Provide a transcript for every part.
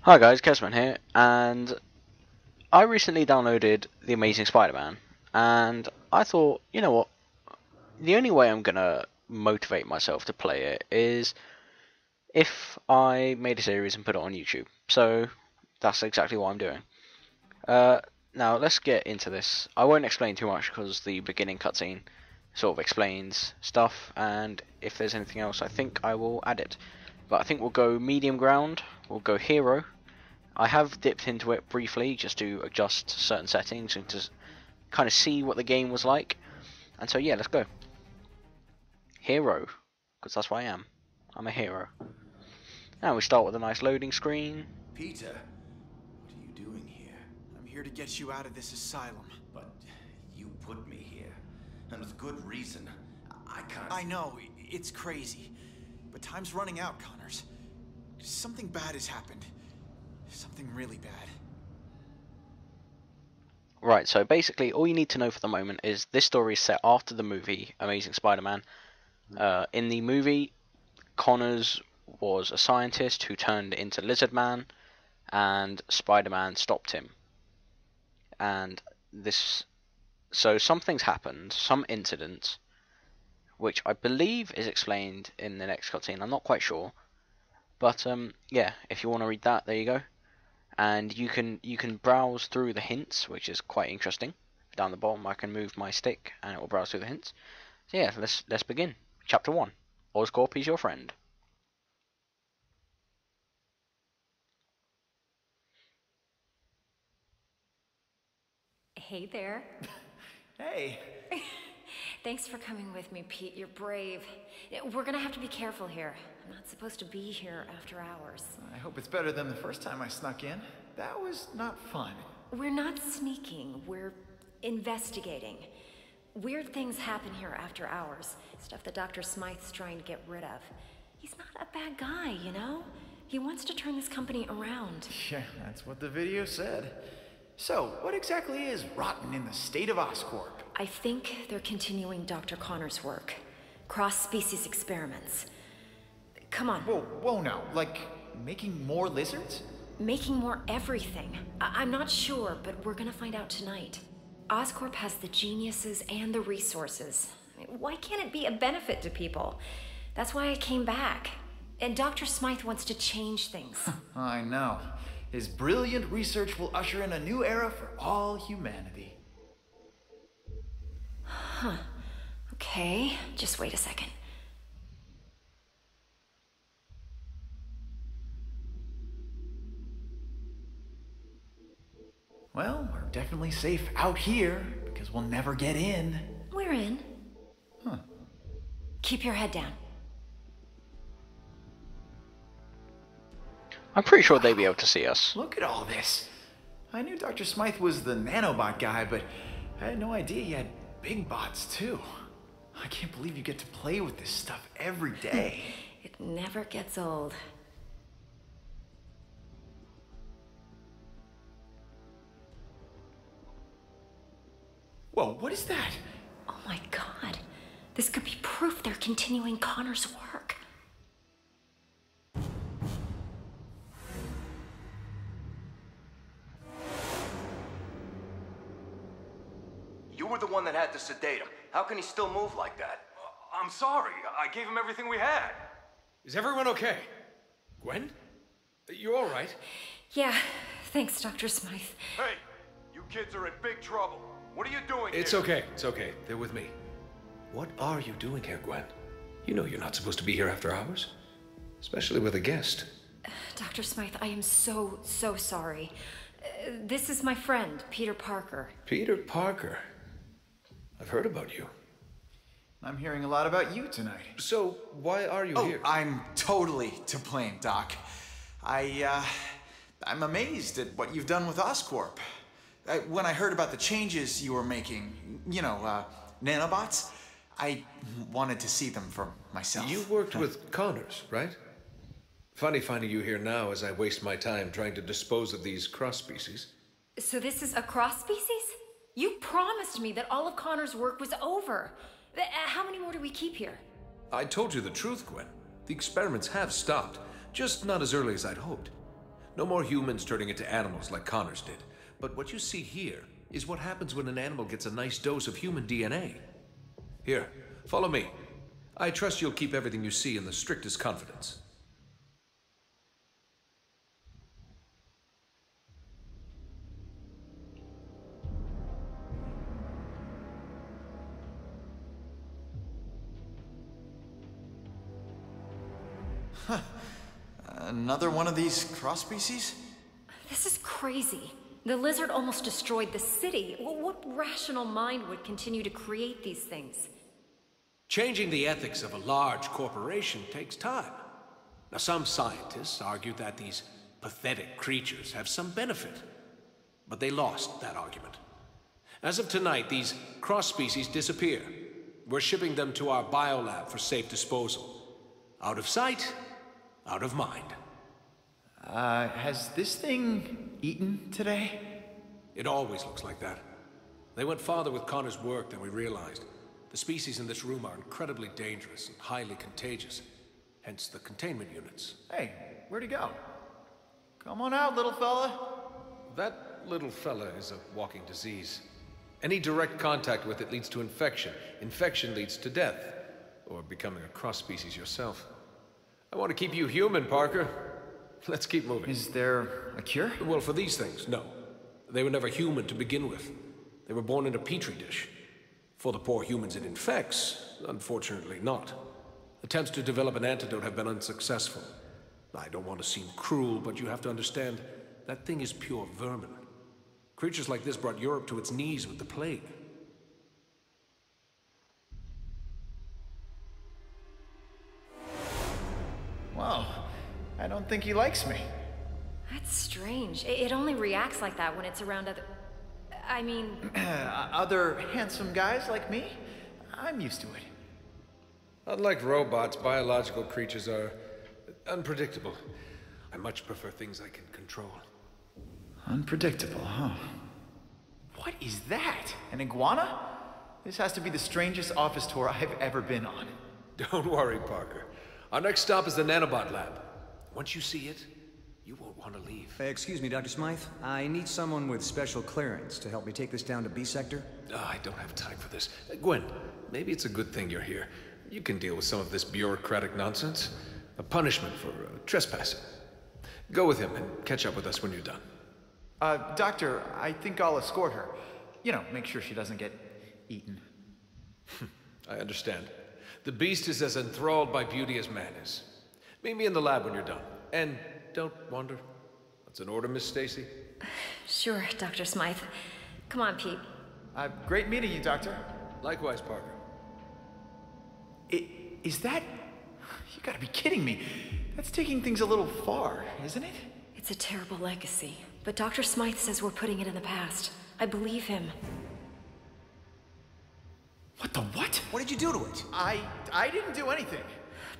Hi guys, Kesman here, and I recently downloaded The Amazing Spider-Man, and I thought, you know what, the only way I'm gonna motivate myself to play it is if I made a series and put it on YouTube. So that's exactly what I'm doing. Uh, Now let's get into this. I won't explain too much because the beginning cutscene sort of explains stuff, and if there's anything else I think I will add it. But I think we'll go medium ground, we'll go hero. I have dipped into it briefly just to adjust certain settings and to kind of see what the game was like. And so yeah, let's go. Hero, because that's what I am. I'm a hero. Now we start with a nice loading screen. Peter, what are you doing here? I'm here to get you out of this asylum. But you put me here, and with good reason. I can't... I know, it's crazy. But time's running out, Connors. Something bad has happened. Something really bad. Right, so basically all you need to know for the moment is this story is set after the movie Amazing Spider-Man. In the movie, Connors was a scientist who turned into Lizard Man, and Spider-Man stopped him. And so some things happened, some incidents, which I believe is explained in the next cutscene. I'm not quite sure, but yeah, if you want to read that, there you go. And you can browse through the hints, which is quite interesting. Down the bottom, I can move my stick, and it will browse through the hints. So yeah, let's begin. Chapter 1. Oscorp is your friend. Hey there. Hey. Thanks for coming with me, Pete. You're brave. We're gonna have to be careful here. I'm not supposed to be here after hours. I hope it's better than the first time I snuck in. That was not fun. We're not sneaking. We're investigating. Weird things happen here after hours. Stuff that Dr. Smythe's trying to get rid of. He's not a bad guy, you know? He wants to turn this company around. Yeah, that's what the video said. So, what exactly is rotten in the state of Oscorp? I think they're continuing Dr. Connor's work. Cross-species experiments. Come on. Whoa now. Like, making more lizards? Making more everything. I'm not sure, but we're gonna find out tonight. Oscorp has the geniuses and the resources. Why can't it be a benefit to people? That's why I came back. And Dr. Smythe wants to change things. I know. His brilliant research will usher in a new era for all humanity. Huh. Okay, just wait a second. Well, we're definitely safe out here, because we'll never get in. We're in. Huh. Keep your head down. I'm pretty sure they'd be able to see us. Look at all this. I knew Dr. Smythe was the nanobot guy, but I had no idea he had big bots too. I can't believe you get to play with this stuff every day. It never gets old. Whoa, what is that? Oh my god. This could be proof they're continuing Connor's work. You were the one that had to sedate him. How can he still move like that? I'm sorry. I gave him everything we had. Is everyone okay? Gwen? You all right? Yeah, thanks, Dr. Smythe. Hey, you kids are in big trouble. What are you doing It's here? okay. It's okay. They're with me. What are you doing here, Gwen? You know you're not supposed to be here after hours. Especially with a guest. Dr. Smythe, I am so sorry. This is my friend, Peter Parker. Peter Parker. I've heard about you. I'm hearing a lot about you tonight. So, why are you here? I'm totally to blame, Doc. I'm amazed at what you've done with Oscorp. When I heard about the changes you were making, nanobots, I wanted to see them for myself. You worked with Connors, right? Funny finding you here now as I waste my time trying to dispose of these cross-species. So this is a cross-species? You promised me that all of Connor's work was over. How many more do we keep here? I told you the truth, Gwen. The experiments have stopped, just not as early as I'd hoped. No more humans turning into animals like Connors did. But what you see here is what happens when an animal gets a nice dose of human DNA. Here, follow me. I trust you'll keep everything you see in the strictest confidence. Another one of these cross species? This is crazy. The lizard almost destroyed the city. What rational mind would continue to create these things? Changing the ethics of a large corporation takes time. Now, some scientists argue that these pathetic creatures have some benefit, but they lost that argument. As of tonight, these cross-species disappear. We're shipping them to our biolab for safe disposal. Out of sight, out of mind. Has this thing eaten today? It always looks like that. They went farther with Connor's work than we realized. The species in this room are incredibly dangerous and highly contagious. Hence the containment units. Hey, where'd he go? Come on out, little fella. That little fella is a walking disease. Any direct contact with it leads to infection. Infection leads to death. Or becoming a cross-species yourself. I want to keep you human, Parker. Let's keep moving. Is there a cure? Well, for these things, no. They were never human to begin with. They were born in a petri dish. For the poor humans it infects, unfortunately not. Attempts to develop an antidote have been unsuccessful. I don't want to seem cruel, but you have to understand, that thing is pure vermin. Creatures like this brought Europe to its knees with the plague. Whoa, I don't think he likes me. That's strange. It only reacts like that when it's around other... I mean... Other handsome guys like me? I'm used to it. Unlike robots, biological creatures are unpredictable. I much prefer things I can control. Unpredictable, huh? What is that? An iguana? This has to be the strangest office tour I've ever been on. Don't worry, Parker. Our next stop is the nanobot lab. Once you see it, you won't want to leave. Excuse me, Dr. Smythe. I need someone with special clearance to help me take this down to B sector. I don't have time for this. Gwen, maybe it's a good thing you're here. You can deal with some of this bureaucratic nonsense. A punishment for trespassing. Go with him and catch up with us when you're done. Doctor, I think I'll escort her. You know, make sure she doesn't get eaten. I understand. The beast is as enthralled by beauty as man is. Meet me in the lab when you're done. And don't wander. That's an order, Miss Stacy? Sure, Dr. Smythe. Come on, Pete. Great meeting you, Doctor. Likewise, Parker. Is that... You gotta be kidding me. That's taking things a little far, isn't it? It's a terrible legacy, but Dr. Smythe says we're putting it in the past. I believe him. What the what? What did you do to it? I didn't do anything.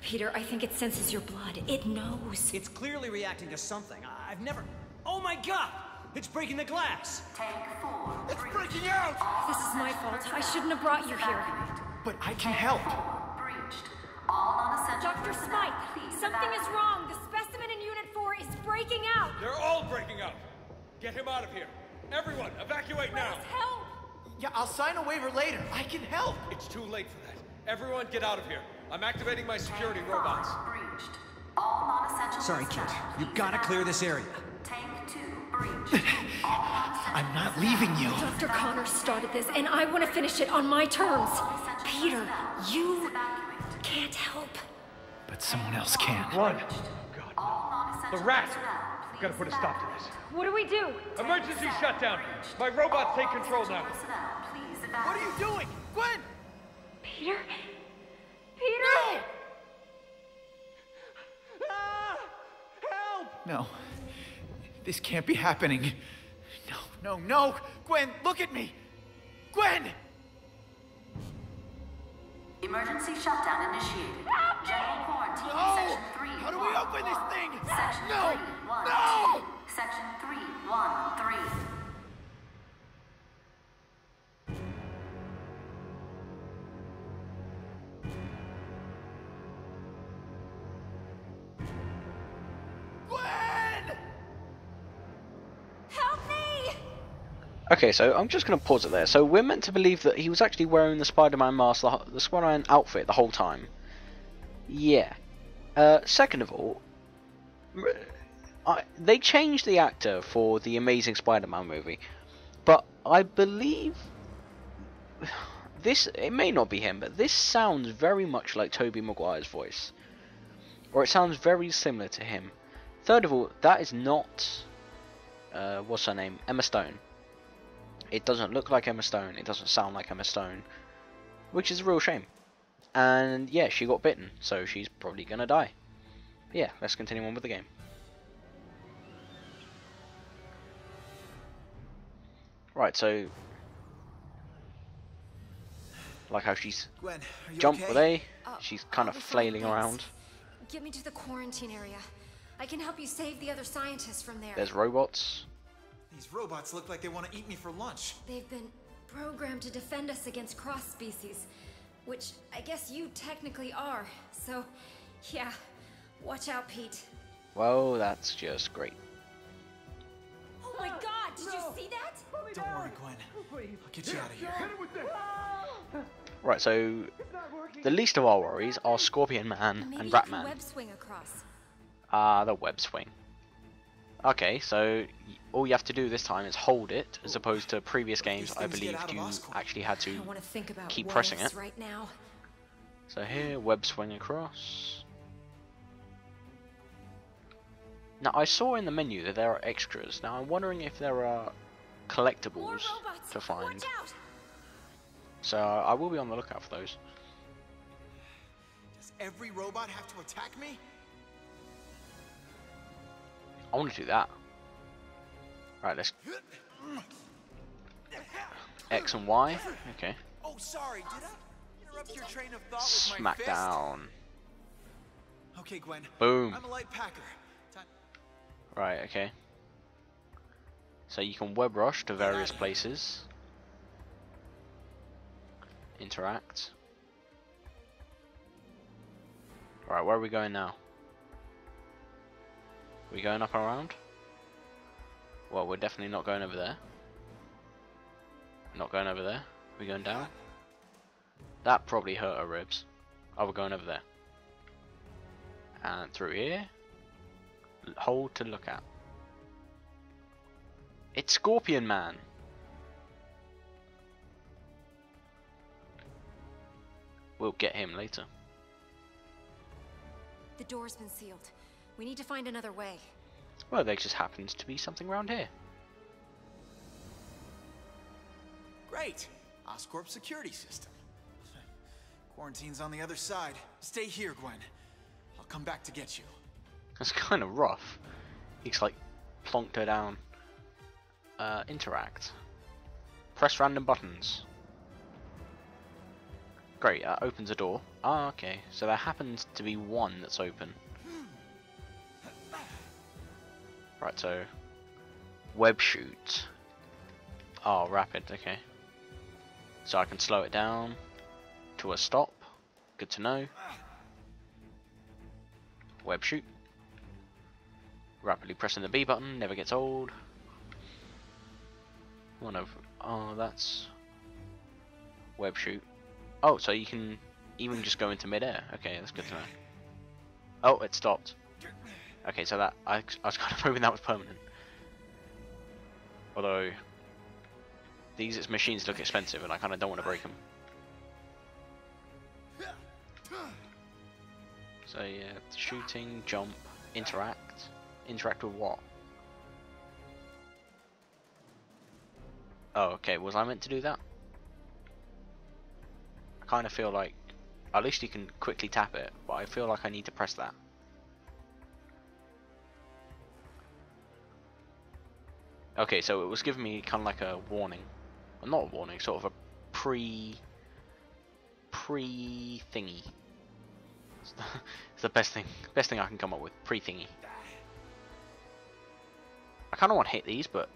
Peter, I think it senses your blood. It knows. It's clearly reacting to something. I've never... Oh my god! It's breaking the glass! Tank 4. It's breaking out! This is my fault. I shouldn't have brought you here. But I can help. Breached. All non-essential Dr. personnel, Smythe, please something is evacuate. wrong. The specimen in Unit 4 is breaking out. They're all breaking out. Get him out of here. Everyone, evacuate Let now. us help. Yeah, I'll sign a waiver later. I can help. It's too late for that. Everyone, get out of here. I'm activating my security robots. Breached. All non-essential Sorry, kid. personnel, You please gotta clear this evacuate. area. Tank 2 breached. All non-essential I'm not personnel, leaving you. Dr. Connor started this, and I want to finish it on my terms. non-essential Peter, personnel, you please evacuate. can't help. But someone else can. Run. All non-essential The rat. personnel, We've got to put a stop to this. What do we do? Emergency shutdown. My robots take control now. Personnel, please What are you evacuate. doing? Gwen! Peter? Peter! No. This can't be happening. No. Gwen, look at me. Gwen! Emergency shutdown initiated. General quarantine. No! Section 3. How do we open this thing? Section No! 3. 1. No! 2. Section 3. 1. 3. Gwen! Okay, so I'm just going to pause it there. So we're meant to believe that he was actually wearing the Spider-Man mask, the Spider-Man outfit the whole time. Yeah. Second of all, they changed the actor for the Amazing Spider-Man movie, but I believe this, it may not be him, but this sounds very much like Tobey Maguire's voice, or it sounds very similar to him. Third of all, that is not what's her name, Emma Stone. It doesn't look like Emma Stone, it doesn't sound like Emma Stone, which is a real shame. And yeah, she got bitten, so she's probably gonna die. But yeah, let's continue on with the game. Right, so like how she's Gwen, are you jumped okay? with A, she's kind I'll of be fine, flailing thanks. around. Get me to the quarantine area. I can help you save the other scientists from there. There's robots. These robots look like they want to eat me for lunch. They've been programmed to defend us against cross species, which I guess you technically are. So, yeah, watch out, Pete. Well, that's just great. Oh my God! Did you see that? Don't worry, Gwen. I'll get you out of here. Right, so the least of our worries are Scorpion Man Maybe and you Rat can Man. web swing across. The web swing. Okay, so all you have to do this time is hold it, as opposed to previous games I things get believe out of you Oscorp. actually had I to don't want to think about keep what pressing ifs it. right now. So here, web swing across. Now I saw in the menu that there are extras. Now I'm wondering if there are More collectibles robots! to find. Watch out! So I will be on the lookout for those. Does every robot have to attack me? I want to do that. Right, let's X and Y. Okay. Oh, sorry. Did I interrupt your train of thought with my fist? Smackdown. Okay, Gwen. Boom. I'm a light packer. Time. Right, okay. So you can web rush to various places. Interact. Right, where are we going now? We going up and around? Well, we're definitely not going over there. Not going over there. We going down? That probably hurt our ribs. Oh, we're going over there. And through here. Hold to look at. It's Scorpion Man. We'll get him later. The door's been sealed. We need to find another way. Well, there just happens to be something around here. Great. Oscorp security system. Quarantine's on the other side. Stay here, Gwen. I'll come back to get you. That's kind of rough. He's like plonked her down. Interact. Press random buttons. Great, that opens a door. Ah, okay. So there happens to be one that's open. Right, so web shoot. Oh, rapid, okay. So I can slow it down to a stop. Good to know. Web shoot. Rapidly pressing the B button, never gets old. One over. Oh, that's web shoot. Oh, so you can even just go into midair. Okay, that's good to know. Oh, it stopped. Okay, so that I was kind of hoping that was permanent. Although these machines look expensive, and I kind of don't want to break them. So yeah, shooting, jump, interact. Interact with what? Oh, okay. Was I meant to do that? I kind of feel like, at least you can quickly tap it, but I feel like I need to press that. Okay, so it was giving me kind of like a warning. Well, not a warning, sort of a pre thingy. It's the best thing I can come up with. Pre thingy. I kind of want to hit these, but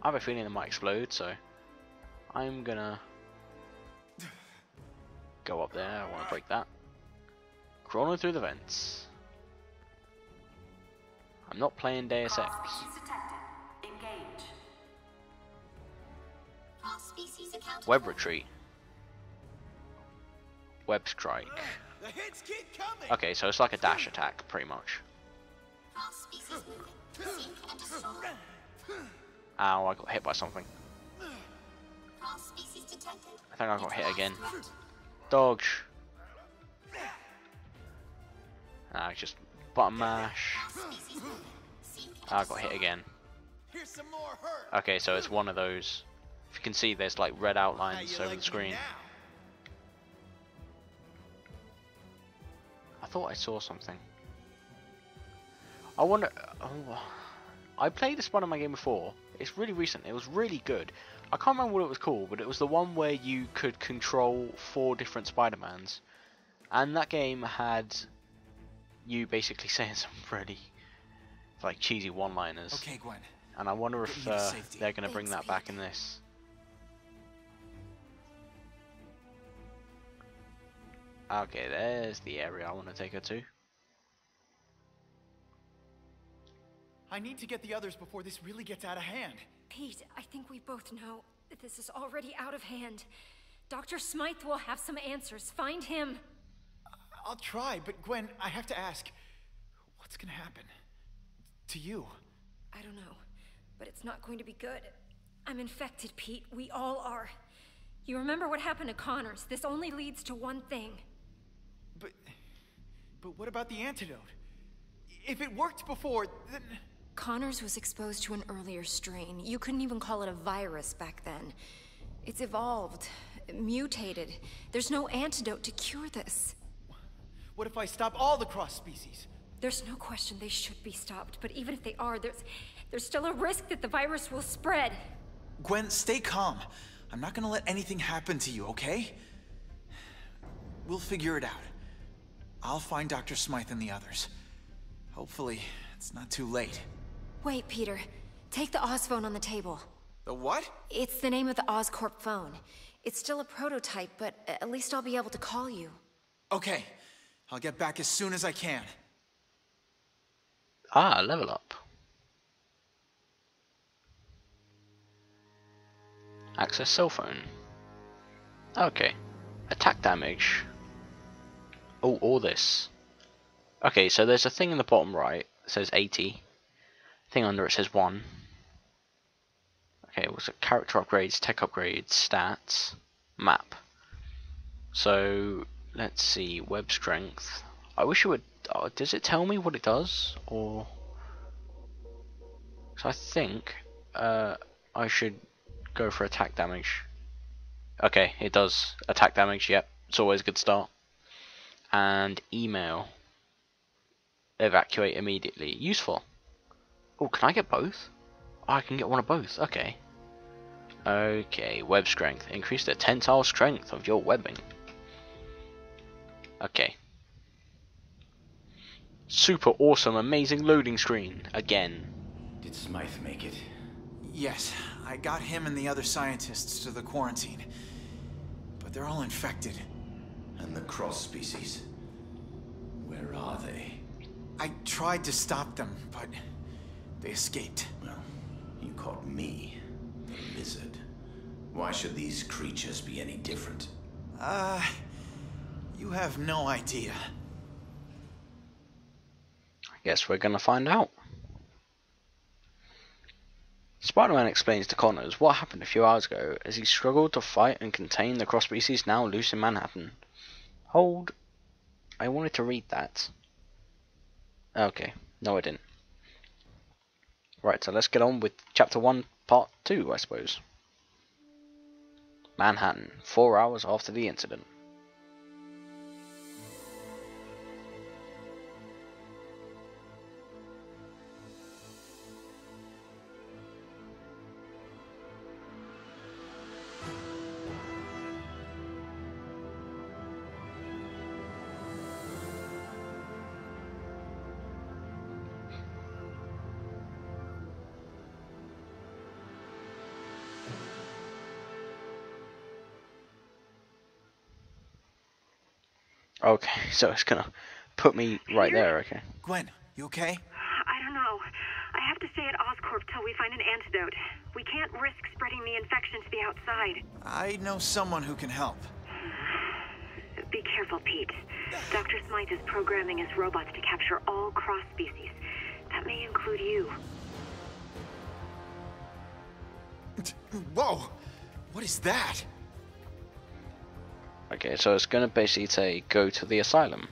I have a feeling they might explode, so I'm gonna go up there. I want to break that. Crawling through the vents. I'm not playing Deus Ex. Web retreat. Web strike. The hits keep coming. Okay, so it's like a dash attack, pretty much. Ow, I got hit by something. I think I got hit again. Dodge. Ah, just button mash. I got hit again. Here's some more hurt. Okay, so it's one of those. If you can see, there's like red outlines over the screen. I thought I saw something. I wonder. Oh, I played the Spider-Man game before. It's really recent. It was really good. I can't remember what it was called, but it was the one where you could control 4 different Spider-Mans, and that game had you basically saying some pretty like cheesy one-liners. Okay, Gwen. And I wonder if they're going to bring that back in this. Okay, there's the area I want to take her to. I need to get the others before this really gets out of hand. Pete, I think we both know that this is already out of hand. Dr. Smythe will have some answers. Find him. I'll try, but Gwen, I have to ask, what's gonna happen to you? I don't know, but it's not going to be good. I'm infected, Pete. We all are. You remember what happened to Connors? This only leads to one thing. But what about the antidote? If it worked before, then... Connors was exposed to an earlier strain. You couldn't even call it a virus back then. It's evolved, mutated. There's no antidote to cure this. What if I stop all the cross species? There's no question they should be stopped, but even if they are, there's still a risk that the virus will spread. Gwen, stay calm. I'm not gonna let anything happen to you, okay? We'll figure it out. I'll find Dr. Smythe and the others. Hopefully, it's not too late. Wait, Peter. Take the Oz phone on the table. The what? It's the name of the Oscorp phone. It's still a prototype, but at least I'll be able to call you. Okay. I'll get back as soon as I can. Ah, level up. Access cell phone. Okay. Attack damage. Oh, all this. Okay, so there's a thing in the bottom right that says 80. Thing under it says 1. Okay, what's it? Character upgrades, tech upgrades, stats, map. So, let's see, web strength. I wish it would... does it tell me what it does? Or... So I think I should go for attack damage. Okay, it does attack damage, yep. It's always a good start. And email. Evacuate immediately. Useful. Oh, can I get both? Oh, I can get one of both. Okay. Okay, web strength. Increase the tensile strength of your webbing. Okay. Super awesome, amazing loading screen. Again. Did Smythe make it? Yes, I got him and the other scientists to the quarantine. But they're all infected. And the cross species? Where are they? I tried to stop them, but they escaped. Well, you caught me, the lizard. Why should these creatures be any different? You have no idea. I guess we're gonna find out. Spider-Man explains to Connors what happened a few hours ago as he struggled to fight and contain the cross species now loose in Manhattan. Hold. I wanted to read that. Okay. No, I didn't. Right, so let's get on with Chapter 1, Part 2, I suppose. Manhattan, 4 hours after the incident. Okay, so it's gonna put me right there, okay. Gwen, you okay? I don't know. I have to stay at Oscorp till we we find an antidote. We can't risk spreading the infection to the outside. I know someone who can help. Be careful, Pete. Dr. Smythe is programming his robots to capture all cross species. That may include you. Whoa! What is that? Okay, so it's gonna basically say go to the asylum.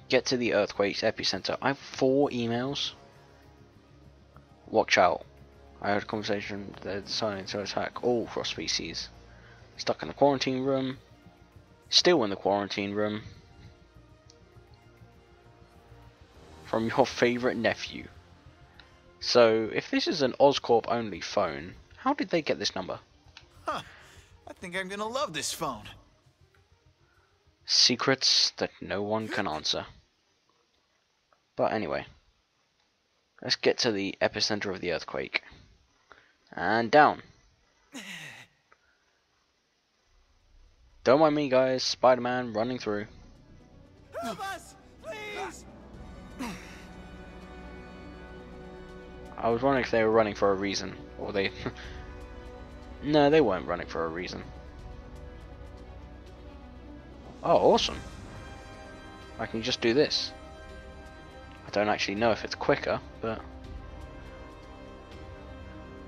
Get to the earthquake's epicenter. I have 4 emails. Watch out. I heard a conversation. They're deciding to attack all cross species. Stuck in the quarantine room. Still in the quarantine room. From your favorite nephew. So, if this is an Oscorp only phone, how did they get this number? Huh. I think I'm gonna love this phone. Secrets that no one can answer. But anyway, let's get to the epicenter of the earthquake. And down. Don't mind me, guys. Spider-Man running through. Help us, please! I was wondering if they were running for a reason, or they... No, they weren't running for a reason. Oh, awesome. I can just do this. I don't actually know if it's quicker, but...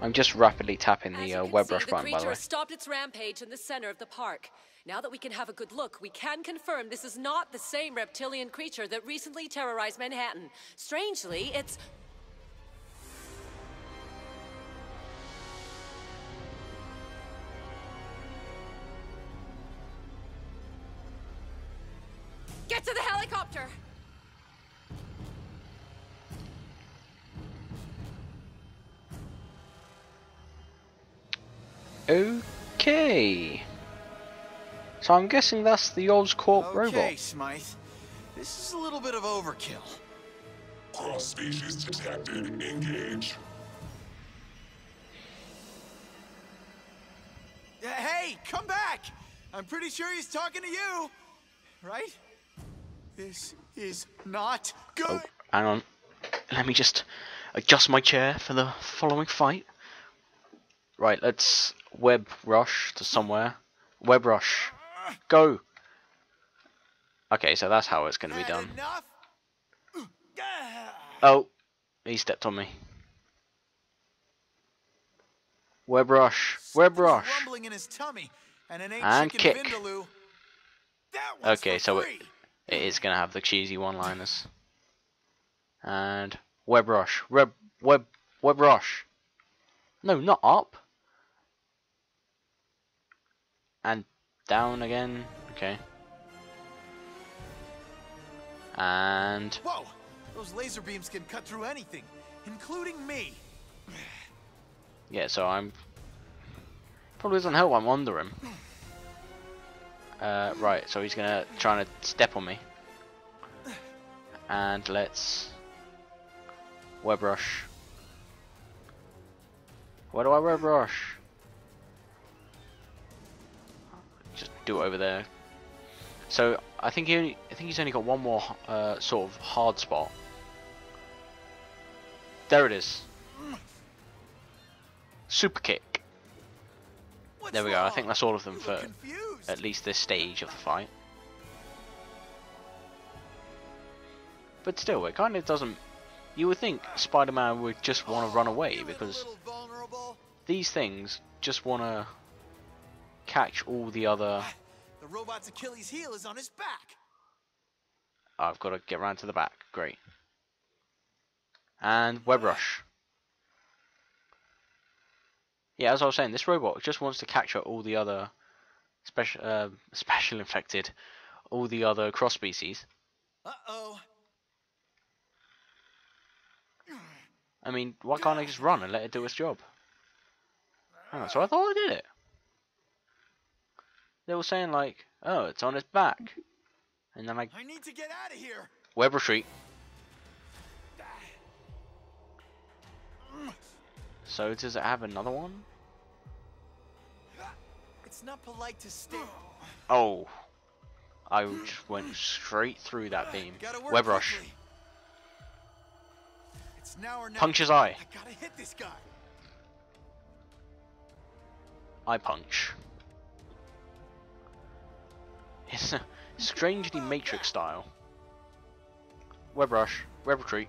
I'm just rapidly tapping the web rush button, by the way. The creature has stopped its rampage in the center of the park. Now that we can have a good look, we can confirm this is not the same reptilian creature that recently terrorized Manhattan. Strangely, it's... Get to the helicopter! Okay. So I'm guessing that's the Oscorp robot. Okay, Smythe. This is a little bit of overkill. Cross-species detected. Engage. Hey, come back! I'm pretty sure he's talking to you, right? This is not good. Oh, hang on. Let me just adjust my chair for the following fight. Right, let's web rush to somewhere. Web rush. Go! Okay, so that's how it's going to be done. Enough? Oh, he stepped on me. Web rush. Web rush. Rumbling in his tummy, and an And kick. Vindaloo. That one's Okay, for so free. it is going to have the cheesy one-liners. And web rush. Web rush. No, not up. And down again. Okay. And Whoa! Those laser beams can cut through anything, including me. yeah, so I'm probably doesn't help. I'm under him. Right, so he's gonna try to step on me. And let's web rush. Where do I web rush? Just do it over there. So I think he's only got one more sort of hard spot. There it is. Super kick. There we go. I think that's all of them for at least this stage of the fight. But still, it kind of doesn't... You would think Spider-Man would just want to run away, because these things just want to catch all the other... The robot's Achilles' heel is on his back. I've got to get round to the back. Great. And web rush. Yeah, as I was saying, this robot just wants to capture all the other special infected, all the other cross species. Uh-oh. I mean, why can't I just run and let it do its job? Oh, so I thought I did it. They were saying like, oh, it's on its back. And then I need to get out of here. web retreat. So does it have another one? It's not polite to stare. Oh. I just went straight through that beam. Gotta work Web rush. quickly. It's It's now or never. Punch his eye. I gotta hit this guy. Eye punch. It's strangely Matrix style. Web rush. Web retreat.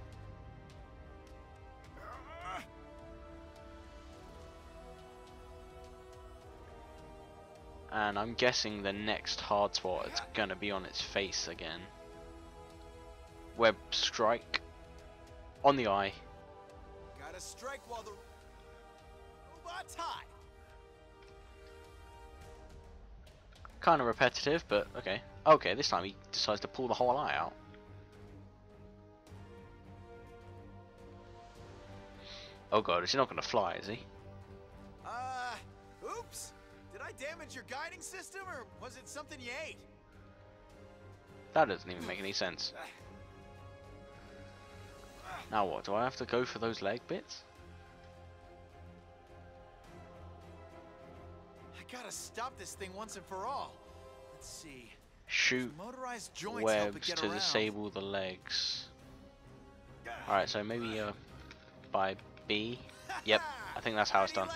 And I'm guessing the next hard spot is gonna be on its face again. Web strike. On the eye. Gotta strike while the robot's hot. Kind of repetitive, but okay. Okay, this time he decides to pull the whole eye out. Oh god, is he not gonna fly, is he? Oops. Did I damage your guiding system, or was it something you ate? That doesn't even make any sense. Now what, do I have to go for those leg bits? I gotta stop this thing once and for all. Let's see. Shoot Motorized joints help it webs get to around. disable the legs. Alright, so maybe by B. Yep, I think that's how it's done.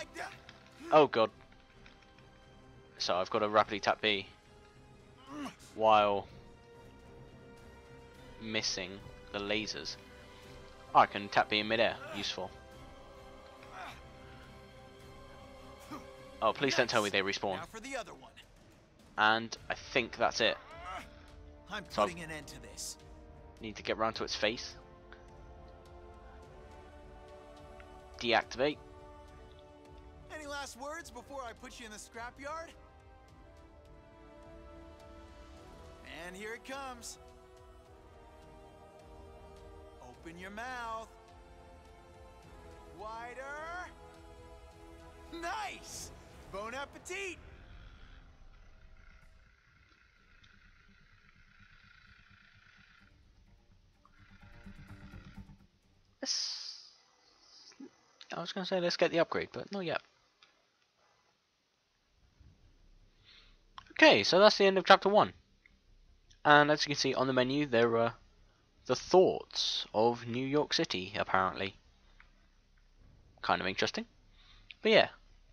Oh god. So I've got to rapidly tap B while missing the lasers. Oh, I can tap B in midair. Useful. Oh, please don't tell me they respawn. Now for the other one. And I think that's it. I'm So putting an end to this. Need to get round to its face. Deactivate. Any last words before I put you in the scrapyard? And here it comes. Open your mouth. Wider. Nice! Bon appetit! I was going to say let's get the upgrade, but not yet. Okay, so that's the end of chapter 1. And as you can see on the menu, there are the thoughts of New York City, apparently. Kind of interesting. But yeah,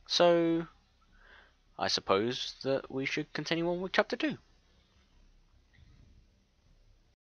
so I suppose that we should continue on with chapter 2.